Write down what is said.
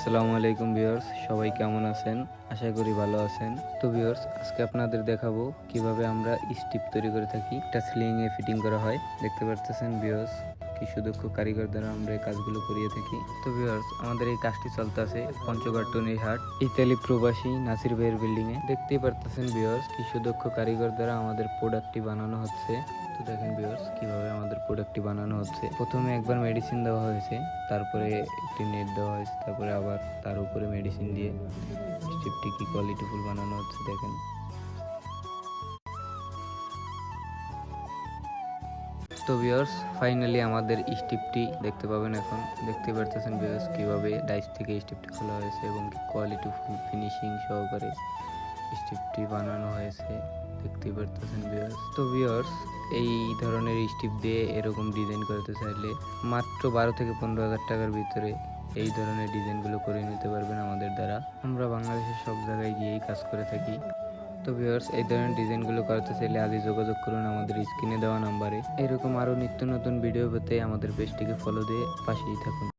আসসালামু আলাইকুম ভিউয়ার্স, সবাই কেমন আছেন? আশা করি ভালো আছেন। তো ভিউয়ার্স, আজকে আপনাদের দেখাবো কিভাবে আমরা স্টিপ তৈরি করে থাকি। এটা সিলিং এ ফিটিং করা হয়। দেখতে পারতেছেন ভিউয়ার্স, কি সুদক্ষ কারিগর দ্বারা আমরা এই কাজগুলো করিয়ে থাকি। তো ভিউয়ার্স, আমাদের এই কাজটি চলতেছে পঞ্চগড় টুনিরহাট ইতালি প্রবাসী নাসির ভাইয়ের বিল্ডিং এ। দেখতেই পারতেছেন ভিউয়ার্স, কি সুদক্ষ কারিগর দ্বারা আমাদের প্রোডাক্টটি বানানো হচ্ছে। তো দেখেন ভিউয়ার্স, কিভাবে আমাদের প্রোডাক্টটি বানানো হচ্ছে। প্রথমে একবার মেডিসিন দেওয়া হয়েছে, তারপরে একটি নেট দেওয়া হয়েছে, তারপরে আবার তার উপরে মেডিসিন দিয়ে স্ট্রিপটি কি কোয়ালিটিফুল বানানো হচ্ছে দেখেন। তো ভিউয়ার্স, ফাইনালি আমাদের স্ট্রিপটি দেখতে পাবেন এখন। দেখতে পারতেছেন ভিউয়ার্স, কিভাবে ডাইস থেকে স্ট্রিপটি খোলা হয়েছে এবং কি কোয়ালিটিফুল ফিনিশিং সহকারে স্ট্রিপটি বানানো হয়েছে। দেখতেই পারতেছেন ভিউয়ার্স। তো ভিউয়ার্স, এই ধরনের স্ট্রিপ দিয়ে এরকম ডিজাইন করতে চাইলে মাত্র 12 থেকে 15,000 টাকার ভিতরে এই ধরনের ডিজাইনগুলো করে নিতে পারবেন আমাদের দ্বারা। আমরা বাংলাদেশের সব জায়গায় গিয়েই কাজ করে থাকি। তো ভিউয়ার্স, এই ধরনের ডিজাইনগুলো করতে চাইলে আজই যোগাযোগ করুন আমাদের স্ক্রিনে দেওয়া নাম্বারে। এরকম আরও নিত্য নতুন ভিডিও পেতে আমাদের পেজটিকে ফলো দিয়ে পাশেই থাকুন।